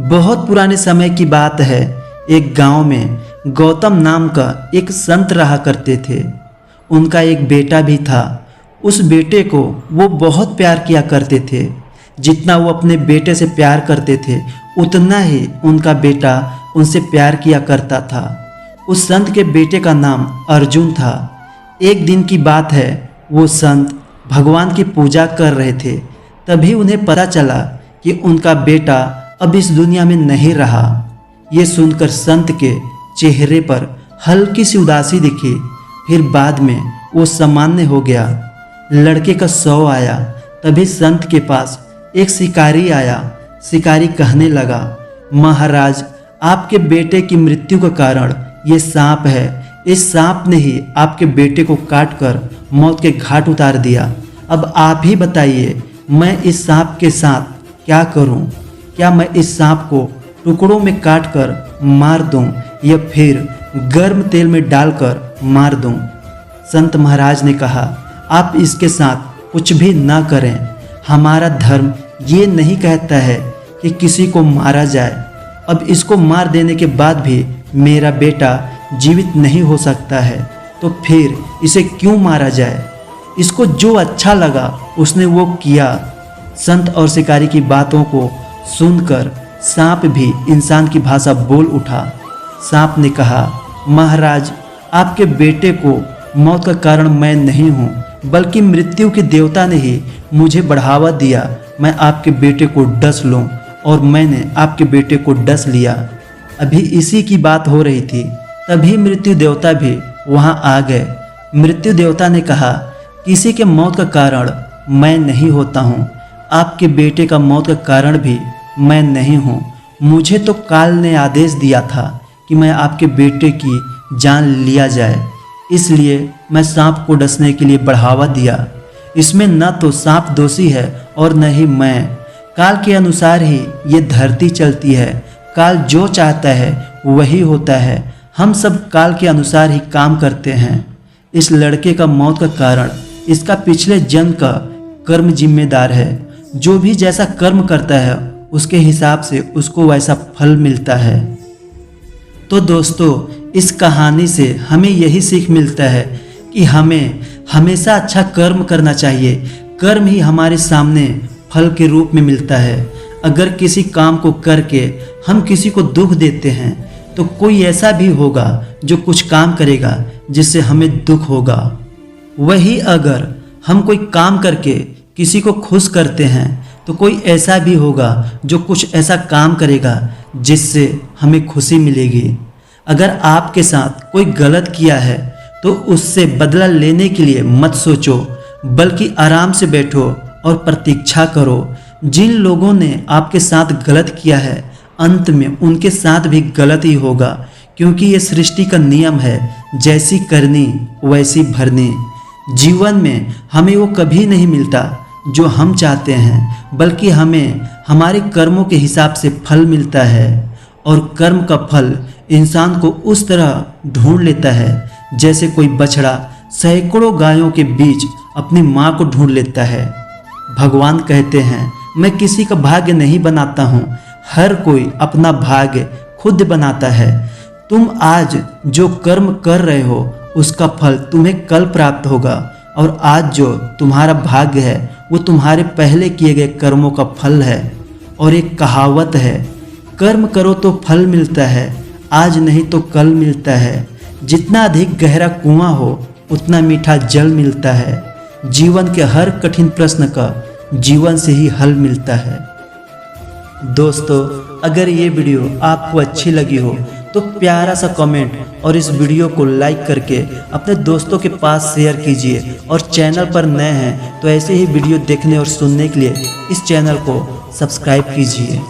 बहुत पुराने समय की बात है। एक गांव में गौतम नाम का एक संत रहा करते थे। उनका एक बेटा भी था। उस बेटे को वो बहुत प्यार किया करते थे। जितना वो अपने बेटे से प्यार करते थे उतना ही उनका बेटा उनसे प्यार किया करता था। उस संत के बेटे का नाम अर्जुन था। एक दिन की बात है, वो संत भगवान की पूजा कर रहे थे। तभी उन्हें पता चला कि उनका बेटा अब इस दुनिया में नहीं रहा। ये सुनकर संत के चेहरे पर हल्की सी उदासी दिखी। फिर बाद में वो सामान्य हो गया। लड़के का शव आया। तभी संत के पास एक शिकारी आया। शिकारी कहने लगा, महाराज, आपके बेटे की मृत्यु का कारण ये सांप है। इस सांप ने ही आपके बेटे को काटकर मौत के घाट उतार दिया। अब आप ही बताइए, मैं इस सांप के साथ क्या करूं? क्या मैं इस सांप को टुकड़ों में काटकर मार दूं या फिर गर्म तेल में डालकर मार दूं? संत महाराज ने कहा, आप इसके साथ कुछ भी ना करें। हमारा धर्म ये नहीं कहता है कि किसी को मारा जाए। अब इसको मार देने के बाद भी मेरा बेटा जीवित नहीं हो सकता है, तो फिर इसे क्यों मारा जाए? इसको जो अच्छा लगा उसने वो किया। संत और शिकारी की बातों को सुनकर सांप भी इंसान की भाषा बोल उठा। सांप ने कहा, महाराज, आपके बेटे को मौत का कारण मैं नहीं हूँ, बल्कि मृत्यु के देवता ने ही मुझे बढ़ावा दिया। मैं आपके बेटे को डस लूँ, और मैंने आपके बेटे को डस लिया। अभी इसी की बात हो रही थी, तभी मृत्यु देवता भी वहाँ आ गए। मृत्यु देवता ने कहा, किसी के मौत का कारण मैं नहीं होता हूँ। आपके बेटे का मौत का कारण भी मैं नहीं हूँ। मुझे तो काल ने आदेश दिया था कि मैं आपके बेटे की जान लिया जाए, इसलिए मैं सांप को डसने के लिए बढ़ावा दिया। इसमें न तो सांप दोषी है और न ही मैं। काल के अनुसार ही ये धरती चलती है। काल जो चाहता है वही होता है। हम सब काल के अनुसार ही काम करते हैं। इस लड़के का मौत का कारण इसका पिछले जन्म का कर्म जिम्मेदार है। जो भी जैसा कर्म करता है उसके हिसाब से उसको वैसा फल मिलता है। तो दोस्तों, इस कहानी से हमें यही सीख मिलता है कि हमें हमेशा अच्छा कर्म करना चाहिए। कर्म ही हमारे सामने फल के रूप में मिलता है। अगर किसी काम को करके हम किसी को दुख देते हैं तो कोई ऐसा भी होगा जो कुछ काम करेगा जिससे हमें दुख होगा। वही अगर हम कोई काम करके किसी को खुश करते हैं तो कोई ऐसा भी होगा जो कुछ ऐसा काम करेगा जिससे हमें खुशी मिलेगी। अगर आपके साथ कोई गलत किया है तो उससे बदला लेने के लिए मत सोचो, बल्कि आराम से बैठो और प्रतीक्षा करो। जिन लोगों ने आपके साथ गलत किया है, अंत में उनके साथ भी गलत ही होगा, क्योंकि ये सृष्टि का नियम है, जैसी करनी वैसी भरनी। जीवन में हमें वो कभी नहीं मिलता जो हम चाहते हैं, बल्कि हमें हमारे कर्मों के हिसाब से फल मिलता है। और कर्म का फल इंसान को उस तरह ढूंढ लेता है जैसे कोई बछड़ा सैकड़ों गायों के बीच अपनी माँ को ढूंढ लेता है। भगवान कहते हैं, मैं किसी का भाग्य नहीं बनाता हूँ, हर कोई अपना भाग्य खुद बनाता है। तुम आज जो कर्म कर रहे हो उसका फल तुम्हें कल प्राप्त होगा, और आज जो तुम्हारा भाग्य है वो तुम्हारे पहले किए गए कर्मों का फल है। और एक कहावत है, कर्म करो तो फल मिलता है, आज नहीं तो कल मिलता है। जितना अधिक गहरा कुआं हो उतना मीठा जल मिलता है। जीवन के हर कठिन प्रश्न का जीवन से ही हल मिलता है। दोस्तों, अगर ये वीडियो आपको अच्छी लगी हो तो प्यारा सा कमेंट और इस वीडियो को लाइक करके अपने दोस्तों के पास शेयर कीजिए। और चैनल पर नए हैं तो ऐसे ही वीडियो देखने और सुनने के लिए इस चैनल को सब्सक्राइब कीजिए।